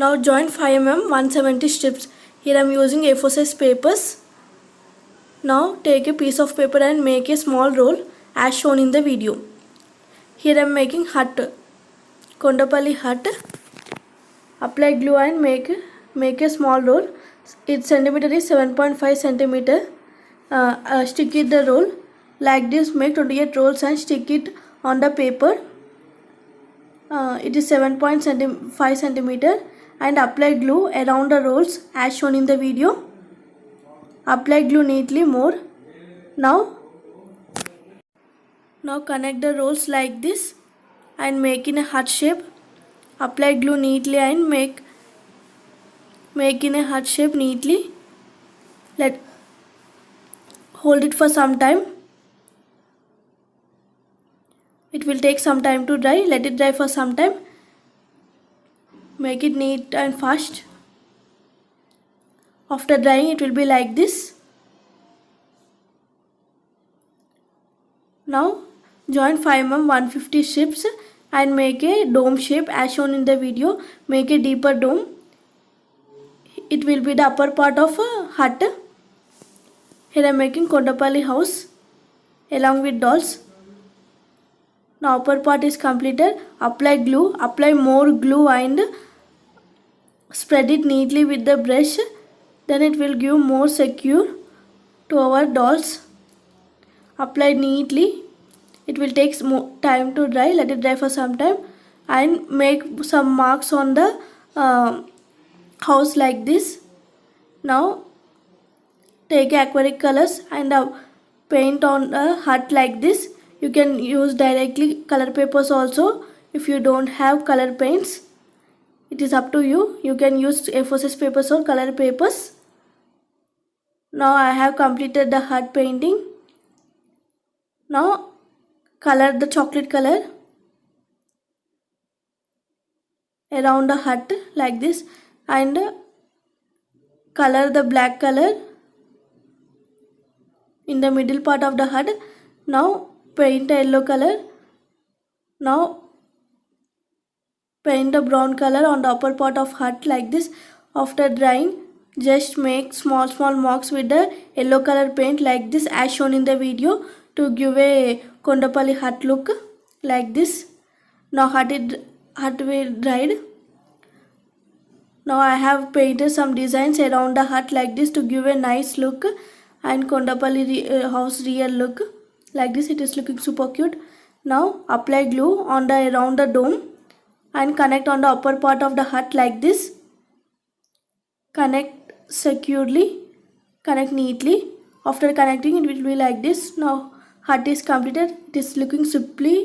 Now join 5 mm 170 strips. Here I am using A4 size papers. Now take a piece of paper and make a small roll as shown in the video. Here I am making hut, Kondapalli hut. Apply glue and make a small roll. Its centimeter is 7.5 centimeter. Stick it the roll like this. Make 28 rolls and stick it on the paper. It is 7.5 centimeter and apply glue around the rolls as shown in the video. Apply glue neatly more. Now connect the rolls like this and make in a heart shape. Apply glue neatly and make in a heart shape neatly. Hold it for some time. It will take some time to dry. Let it dry for some time. Make it neat and fast. After drying it will be like this. Now join 5 mm 150 strips and make a dome shape as shown in the video. Make a deeper dome. It will be the upper part of a hut. Here I am making Kondapalli house along with dolls. Now upper part is completed. Apply glue. Apply more glue and spread it neatly with the brush. Then it will give more secure to our dolls. Apply neatly. It will take more time to dry. Let it dry for some time and make some marks on the house like this. Now take acrylic colors and paint on a hut like this. You can use directly color papers also if you don't have color paints. It is up to you. You can use A4 size papers or color papers. Now I have completed the hut painting. Now color the chocolate color around the hut like this and color the black color in the middle part of the hut. Now paint a yellow color. Now paint a brown color on the upper part of hut like this. After drying, just make small marks with the yellow color paint like this as shown in the video to give a Kondapalli hut look like this. Now hut will dried. Now I have painted some designs around the hut like this to give a nice look and Kondapalli house real look like this. It is looking super cute. Now apply glue on the around the dome and connect on the upper part of the hut like this. Connect securely, connect neatly. After connecting it will be like this. Now hut is completed. It is looking simply